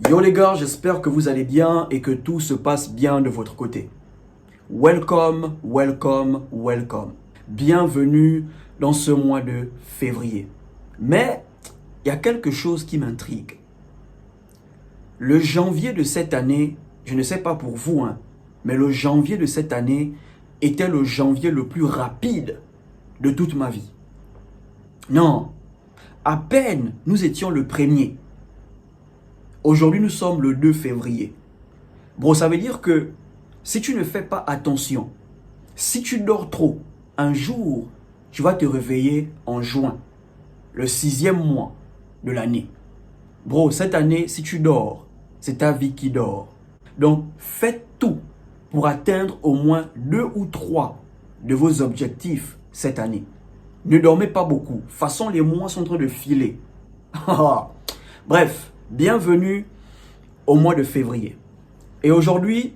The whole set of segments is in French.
Yo les gars, j'espère que vous allez bien et que tout se passe bien de votre côté. Welcome, welcome, welcome. Bienvenue dans ce mois de février. Mais il y a quelque chose qui m'intrigue. Le janvier de cette année, je ne sais pas pour vous, mais le janvier de cette année était le janvier le plus rapide de toute ma vie. Non, à peine nous étions le 1er. Aujourd'hui, nous sommes le 2 février. Bro, ça veut dire que si tu ne fais pas attention, si tu dors trop, un jour, tu vas te réveiller en juin, le 6e mois de l'année. Bro, cette année, si tu dors, c'est ta vie qui dort. Donc, faites tout pour atteindre au moins 2 ou 3 de vos objectifs cette année. Ne dormez pas beaucoup. De toute façon, les mois sont en train de filer. Bref, bienvenue au mois de février. Et aujourd'hui,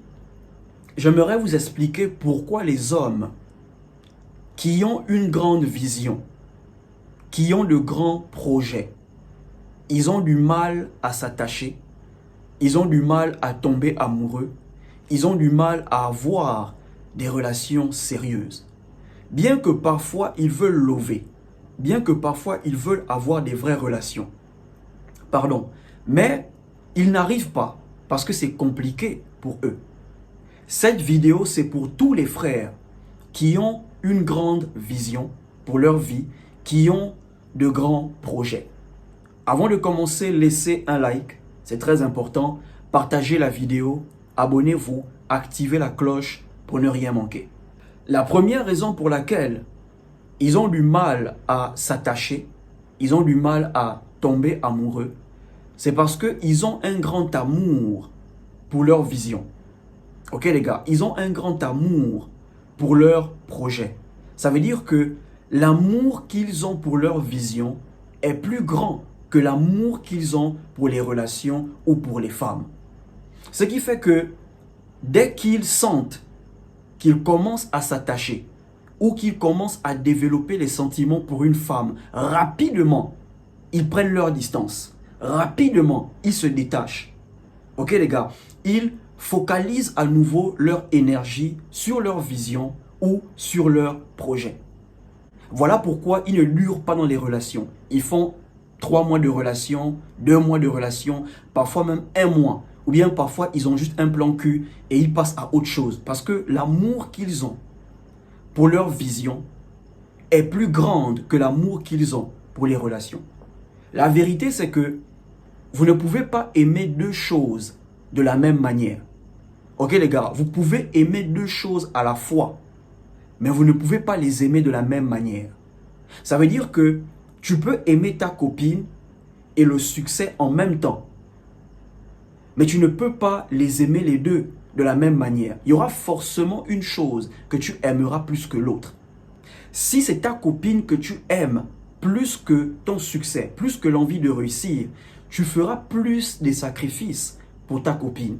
j'aimerais vous expliquer pourquoi les hommes qui ont une grande vision, qui ont de grands projets, ils ont du mal à s'attacher, ils ont du mal à tomber amoureux, ils ont du mal à avoir des relations sérieuses. Bien que parfois ils veulent lover, bien que parfois ils veulent avoir des vraies relations. Mais ils n'arrivent pas parce que c'est compliqué pour eux. Cette vidéo, c'est pour tous les frères qui ont une grande vision pour leur vie, qui ont de grands projets. Avant de commencer, laissez un like, c'est très important. Partagez la vidéo, abonnez-vous, activez la cloche pour ne rien manquer. La première raison pour laquelle ils ont du mal à s'attacher, ils ont du mal à tomber amoureux, c'est parce qu'ils ont un grand amour pour leur vision. Ok les gars, ils ont un grand amour pour leur projet. Ça veut dire que l'amour qu'ils ont pour leur vision est plus grand que l'amour qu'ils ont pour les relations ou pour les femmes. Ce qui fait que dès qu'ils sentent qu'ils commencent à s'attacher ou qu'ils commencent à développer les sentiments pour une femme, rapidement, ils prennent leur distance. Rapidement, ils se détachent. Ok les gars, ils focalisent à nouveau leur énergie sur leur vision ou sur leur projet. Voilà pourquoi ils ne durent pas dans les relations. Ils font 3 mois de relation, 2 mois de relation, parfois même 1 mois. Ou bien parfois ils ont juste un plan cul et ils passent à autre chose. Parce que l'amour qu'ils ont pour leur vision est plus grande que l'amour qu'ils ont pour les relations. La vérité c'est que vous ne pouvez pas aimer 2 choses de la même manière. Ok les gars, vous pouvez aimer 2 choses à la fois, mais vous ne pouvez pas les aimer de la même manière. Ça veut dire que tu peux aimer ta copine et le succès en même temps. Mais tu ne peux pas les aimer les deux de la même manière. Il y aura forcément une chose que tu aimeras plus que l'autre. Si c'est ta copine que tu aimes plus que ton succès, plus que l'envie de réussir, tu feras plus des sacrifices pour ta copine.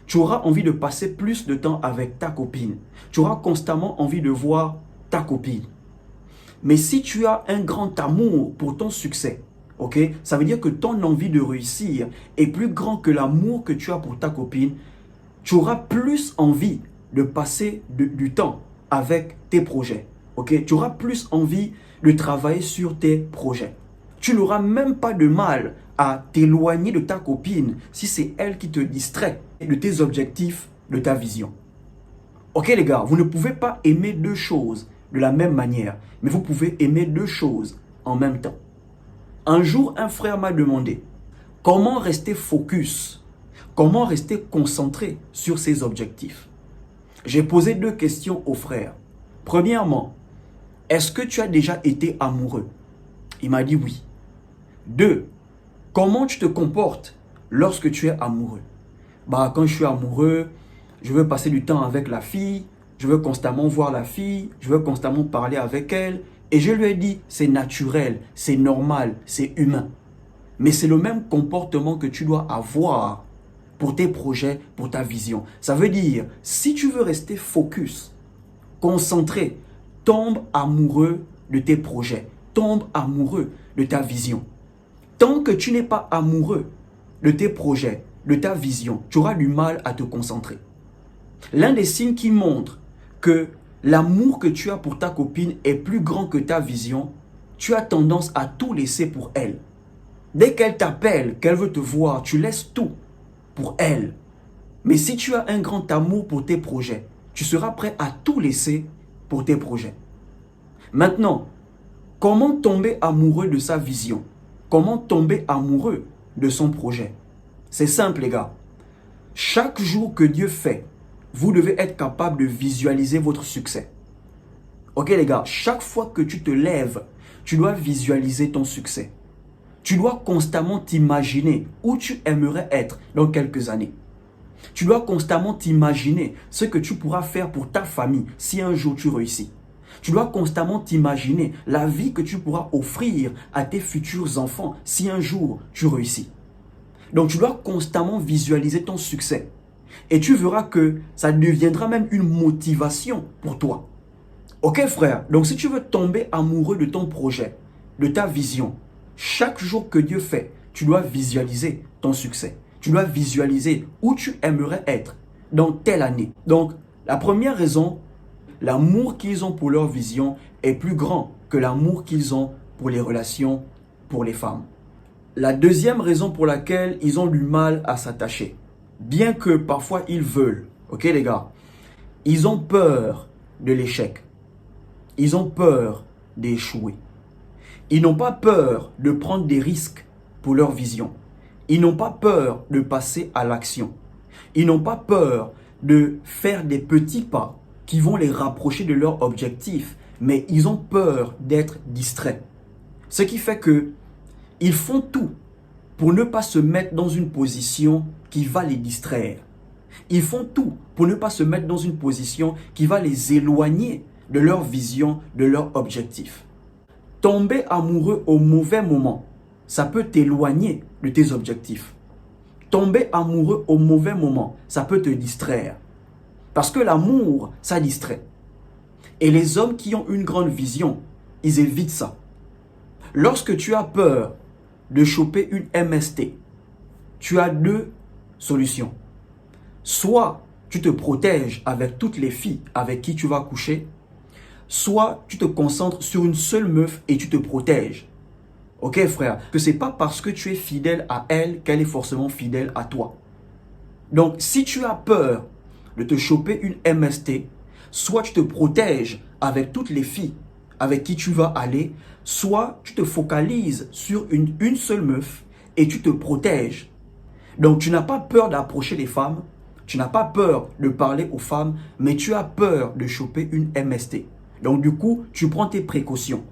Tu auras envie de passer plus de temps avec ta copine. Tu auras constamment envie de voir ta copine. Mais si tu as un grand amour pour ton succès, ok, ça veut dire que ton envie de réussir est plus grand que l'amour que tu as pour ta copine. Tu auras plus envie de passer du temps avec tes projets. Ok, tu auras plus envie de travailler sur tes projets. Tu n'auras même pas de mal à t'éloigner de ta copine si c'est elle qui te distrait de tes objectifs, de ta vision. Ok les gars, vous ne pouvez pas aimer 2 choses de la même manière, mais vous pouvez aimer 2 choses en même temps. Un jour, un frère m'a demandé comment rester focus, comment rester concentré sur ses objectifs. J'ai posé 2 questions au frère. Premièrement, est-ce que tu as déjà été amoureux? Il m'a dit oui. 2, comment tu te comportes lorsque tu es amoureux? Quand je suis amoureux, je veux passer du temps avec la fille, je veux constamment voir la fille, je veux constamment parler avec elle. Et je lui ai dit, c'est naturel, c'est normal, c'est humain. Mais c'est le même comportement que tu dois avoir pour tes projets, pour ta vision. Ça veut dire, si tu veux rester focus, concentré, tombe amoureux de tes projets, tombe amoureux de ta vision. Tant que tu n'es pas amoureux de tes projets, de ta vision, tu auras du mal à te concentrer. L'un des signes qui montre que l'amour que tu as pour ta copine est plus grand que ta vision, tu as tendance à tout laisser pour elle. Dès qu'elle t'appelle, qu'elle veut te voir, tu laisses tout pour elle. Mais si tu as un grand amour pour tes projets, tu seras prêt à tout laisser pour tes projets. Maintenant, comment tomber amoureux de sa vision? Comment tomber amoureux de son projet? C'est simple les gars. Chaque jour que Dieu fait, vous devez être capable de visualiser votre succès. Ok les gars, chaque fois que tu te lèves, tu dois visualiser ton succès. Tu dois constamment t'imaginer où tu aimerais être dans quelques années. Tu dois constamment t'imaginer ce que tu pourras faire pour ta famille si un jour tu réussis. Tu dois constamment t'imaginer la vie que tu pourras offrir à tes futurs enfants si un jour tu réussis. Donc tu dois constamment visualiser ton succès. Et tu verras que ça deviendra même une motivation pour toi. Ok frère, donc si tu veux tomber amoureux de ton projet, de ta vision, chaque jour que Dieu fait, tu dois visualiser ton succès. Tu dois visualiser où tu aimerais être dans telle année. Donc la première raison, l'amour qu'ils ont pour leur vision est plus grand que l'amour qu'ils ont pour les relations pour les femmes. La deuxième raison pour laquelle ils ont du mal à s'attacher, bien que parfois ils veulent, ok les gars, ils ont peur de l'échec. Ils ont peur d'échouer. Ils n'ont pas peur de prendre des risques pour leur vision. Ils n'ont pas peur de passer à l'action. Ils n'ont pas peur de faire des petits pas qui vont les rapprocher de leur objectif, mais ils ont peur d'être distraits. Ce qui fait que ils font tout pour ne pas se mettre dans une position qui va les distraire. Ils font tout pour ne pas se mettre dans une position qui va les éloigner de leur vision, de leur objectif. Tomber amoureux au mauvais moment, ça peut t'éloigner de tes objectifs. Tomber amoureux au mauvais moment, ça peut te distraire. Parce que l'amour, ça distrait. Et les hommes qui ont une grande vision, ils évitent ça. Lorsque tu as peur de choper une MST, tu as deux solutions. Soit tu te protèges avec toutes les filles avec qui tu vas coucher, soit tu te concentres sur une seule meuf et tu te protèges. Ok frère, que c'est pas parce que tu es fidèle à elle qu'elle est forcément fidèle à toi. Donc si tu as peur de te choper une MST, soit tu te protèges avec toutes les filles avec qui tu vas aller, soit tu te focalises sur une seule meuf et tu te protèges. Donc tu n'as pas peur d'approcher les femmes, tu n'as pas peur de parler aux femmes, mais tu as peur de choper une MST. Donc du coup, tu prends tes précautions.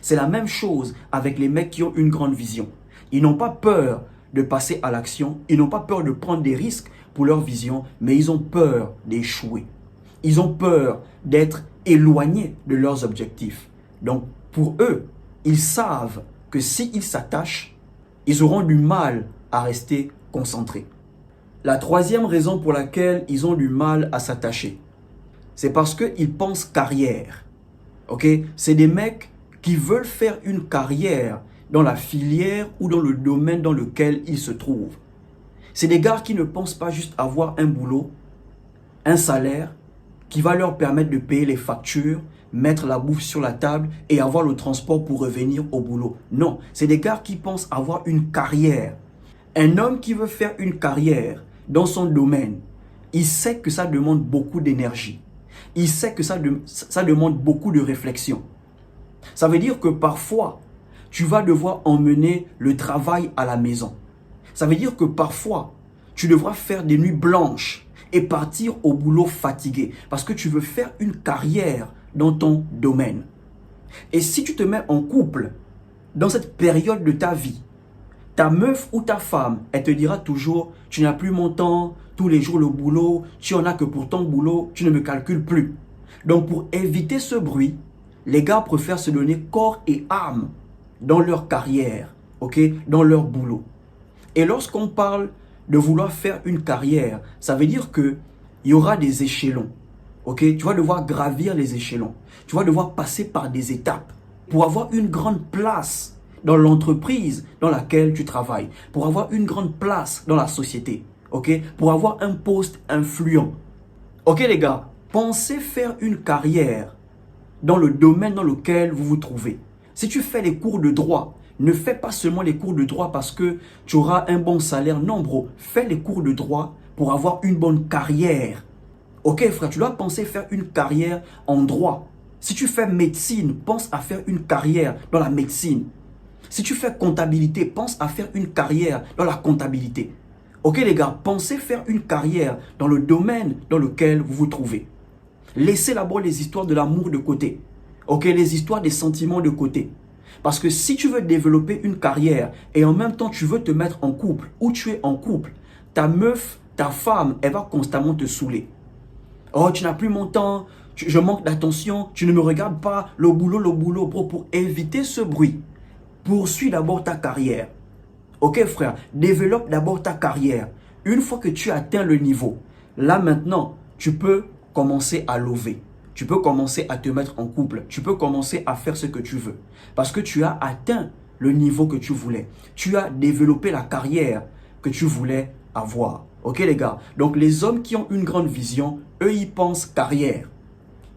C'est la même chose avec les mecs qui ont une grande vision. Ils n'ont pas peur de passer à l'action, ils n'ont pas peur de prendre des risques pour leur vision, mais ils ont peur d'échouer. Ils ont peur d'être éloignés de leurs objectifs. Donc pour eux, ils savent que s'ils s'attachent, ils auront du mal à rester concentrés. La troisième raison pour laquelle ils ont du mal à s'attacher, c'est parce qu'ils pensent carrière. Ok? C'est des mecs qui veulent faire une carrière dans la filière ou dans le domaine dans lequel ils se trouvent. C'est des gars qui ne pensent pas juste avoir un boulot, un salaire qui va leur permettre de payer les factures, mettre la bouffe sur la table et avoir le transport pour revenir au boulot. Non, c'est des gars qui pensent avoir une carrière. Un homme qui veut faire une carrière dans son domaine, il sait que ça demande beaucoup d'énergie. Il sait que ça demande beaucoup de réflexion. Ça veut dire que parfois, tu vas devoir emmener le travail à la maison. Ça veut dire que parfois, tu devras faire des nuits blanches et partir au boulot fatigué parce que tu veux faire une carrière dans ton domaine. Et si tu te mets en couple dans cette période de ta vie, ta meuf ou ta femme, elle te dira toujours, tu n'as plus mon temps, tous les jours le boulot, tu en as que pour ton boulot, tu ne me calcules plus. Donc pour éviter ce bruit, les gars préfèrent se donner corps et âme dans leur carrière, ok, dans leur boulot. Et lorsqu'on parle de vouloir faire une carrière, ça veut dire qu'il y aura des échelons, ok. Tu vas devoir gravir les échelons, tu vas devoir passer par des étapes pour avoir une grande place dans l'entreprise dans laquelle tu travailles, pour avoir une grande place dans la société, ok? Pour avoir un poste influent. Ok les gars, pensez faire une carrière dans le domaine dans lequel vous vous trouvez. Si tu fais les cours de droit, ne fais pas seulement les cours de droit parce que tu auras un bon salaire. Non bro, fais les cours de droit pour avoir une bonne carrière. Ok frère, tu dois penser faire une carrière en droit. Si tu fais médecine, pense à faire une carrière dans la médecine. Si tu fais comptabilité, pense à faire une carrière dans la comptabilité. Ok les gars, pensez faire une carrière dans le domaine dans lequel vous vous trouvez. Laissez d'abord les histoires de l'amour de côté. Ok, les histoires des sentiments de côté. Parce que si tu veux développer une carrière et en même temps tu veux te mettre en couple ou tu es en couple, ta meuf, ta femme, elle va constamment te saouler. Oh, tu n'as plus mon temps, je manque d'attention, tu ne me regardes pas, le boulot, bro. Pour éviter ce bruit, poursuis d'abord ta carrière. Ok frère, développe d'abord ta carrière. Une fois que tu atteins le niveau, là maintenant, tu peux commencer à lover. Tu peux commencer à te mettre en couple. Tu peux commencer à faire ce que tu veux. Parce que tu as atteint le niveau que tu voulais. Tu as développé la carrière que tu voulais avoir. Ok les gars? Donc les hommes qui ont une grande vision, eux ils pensent carrière.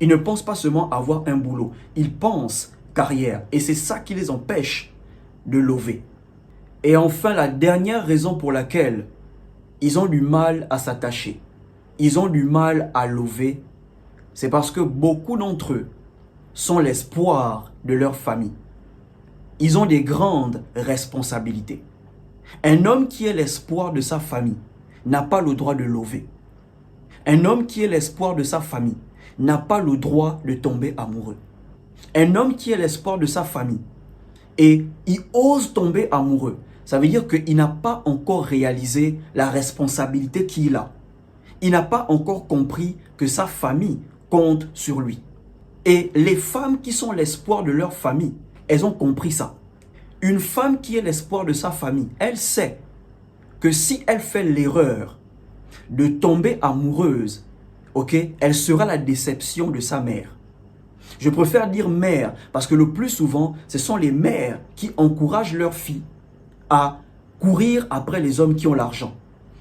Ils ne pensent pas seulement avoir un boulot. Ils pensent carrière. Et c'est ça qui les empêche de lover. Et enfin, la dernière raison pour laquelle ils ont du mal à s'attacher, ils ont du mal à lover, c'est parce que beaucoup d'entre eux sont l'espoir de leur famille. Ils ont des grandes responsabilités. Un homme qui est l'espoir de sa famille n'a pas le droit de lover. Un homme qui est l'espoir de sa famille n'a pas le droit de tomber amoureux. Un homme qui est l'espoir de sa famille et il ose tomber amoureux, ça veut dire qu'il n'a pas encore réalisé la responsabilité qu'il a. Il n'a pas encore compris que sa famille compte sur lui. Et les femmes qui sont l'espoir de leur famille, elles ont compris ça. Une femme qui est l'espoir de sa famille, elle sait que si elle fait l'erreur de tomber amoureuse, ok, elle sera la déception de sa mère. Je préfère dire mère parce que le plus souvent, ce sont les mères qui encouragent leurs filles à courir après les hommes qui ont l'argent.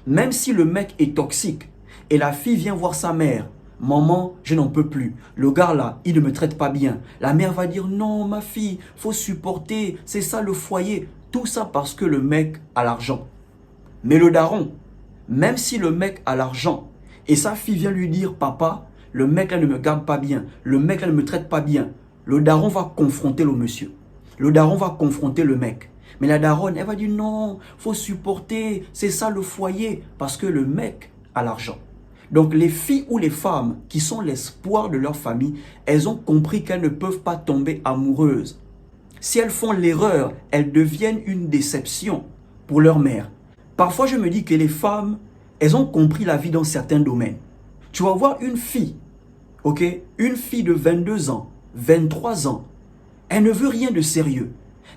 Même si le mec est toxique et la fille vient voir sa mère, maman, je n'en peux plus. Le gars là, il ne me traite pas bien. La mère va dire non, ma fille, faut supporter, c'est ça le foyer. Tout ça parce que le mec a l'argent. Mais le daron, même si le mec a l'argent et sa fille vient lui dire papa, le mec là ne me garde pas bien, le mec là ne me traite pas bien, le daron va confronter le monsieur. Le daron va confronter le mec. Mais la daronne, elle va dire non, faut supporter, c'est ça le foyer, parce que le mec a l'argent. Donc les filles ou les femmes qui sont l'espoir de leur famille, elles ont compris qu'elles ne peuvent pas tomber amoureuses. Si elles font l'erreur, elles deviennent une déception pour leur mère. Parfois je me dis que les femmes, elles ont compris la vie dans certains domaines. Tu vas voir une fille, ok, une fille de 22 ans, 23 ans, elle ne veut rien de sérieux.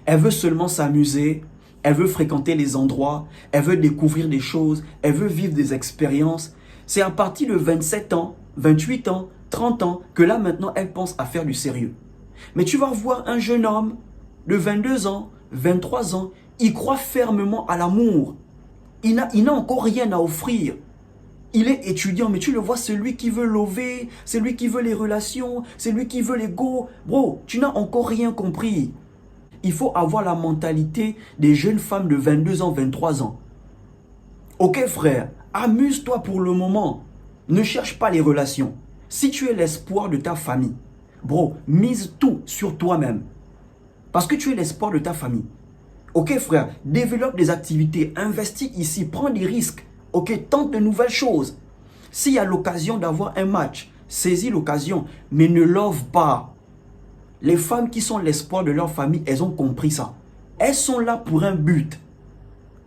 Elle veut seulement s'amuser, elle veut fréquenter les endroits, elle veut découvrir des choses, elle veut vivre des expériences. C'est à partir de 27 ans, 28 ans, 30 ans que là maintenant elle pense à faire du sérieux. Mais tu vas voir un jeune homme de 22 ans, 23 ans, il croit fermement à l'amour. Il n'a encore rien à offrir. Il est étudiant, mais tu le vois, c'est lui qui veut lover, c'est lui qui veut les relations, c'est lui qui veut l'ego. Bro, tu n'as encore rien compris. Il faut avoir la mentalité des jeunes femmes de 22 ans, 23 ans. Ok frère, amuse-toi pour le moment. Ne cherche pas les relations. Si tu es l'espoir de ta famille, bro, mise tout sur toi-même. Parce que tu es l'espoir de ta famille. Ok frère, développe des activités, investis ici, prends des risques. Ok, tente de nouvelles choses. S'il y a l'occasion d'avoir un match, saisis l'occasion, mais ne love pas. Les femmes qui sont l'espoir de leur famille, elles ont compris ça. Elles sont là pour un but,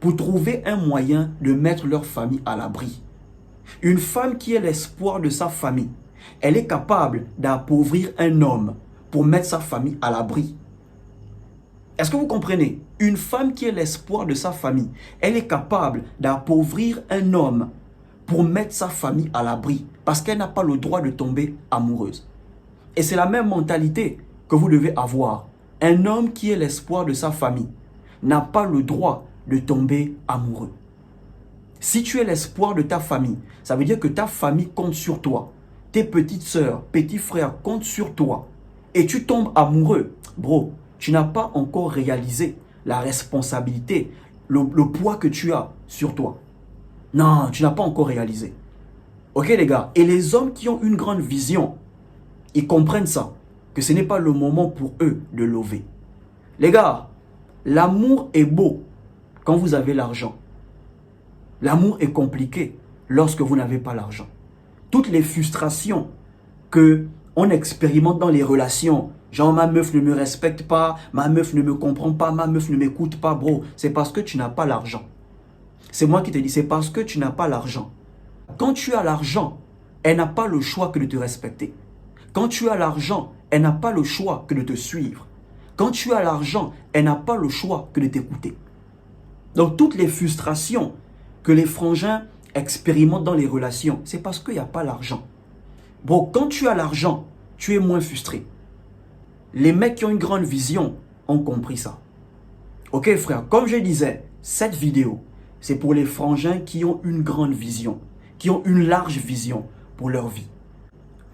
pour trouver un moyen de mettre leur famille à l'abri. Une femme qui est l'espoir de sa famille, elle est capable d'appauvrir un homme pour mettre sa famille à l'abri. Est-ce que vous comprenez? Une femme qui est l'espoir de sa famille, elle est capable d'appauvrir un homme pour mettre sa famille à l'abri parce qu'elle n'a pas le droit de tomber amoureuse. Et c'est la même mentalité que vous devez avoir. un homme qui est l'espoir de sa famille n'a pas le droit de tomber amoureux. Si tu es l'espoir de ta famille, ça veut dire que ta famille compte sur toi. Tes petites sœurs, petits frères comptent sur toi. Et tu tombes amoureux. Bro, tu n'as pas encore réalisé la responsabilité, le poids que tu as sur toi. Non, tu n'as pas encore réalisé. Ok les gars? Et les hommes qui ont une grande vision, ils comprennent ça. Que ce n'est pas le moment pour eux de lever. Les gars, l'amour est beau quand vous avez l'argent. L'amour est compliqué lorsque vous n'avez pas l'argent. Toutes les frustrations que on expérimente dans les relations, genre ma meuf ne me respecte pas, ma meuf ne me comprend pas, ma meuf ne m'écoute pas, bro, c'est parce que tu n'as pas l'argent. C'est moi qui te dis, c'est parce que tu n'as pas l'argent. Quand tu as l'argent, elle n'a pas le choix que de te respecter. Quand tu as l'argent, elle n'a pas le choix que de te suivre. Quand tu as l'argent, elle n'a pas le choix que de t'écouter. Donc toutes les frustrations que les frangins expérimentent dans les relations, c'est parce qu'il n'y a pas l'argent. Bon, quand tu as l'argent, tu es moins frustré. Les mecs qui ont une grande vision ont compris ça. Ok frère, comme je disais, cette vidéo, c'est pour les frangins qui ont une grande vision, qui ont une large vision pour leur vie.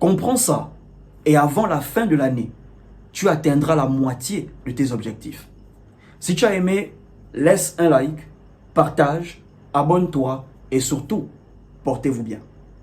Comprends ça et avant la fin de l'année, tu atteindras la moitié de tes objectifs. Si tu as aimé, laisse un like, partage, abonne-toi et surtout, portez-vous bien.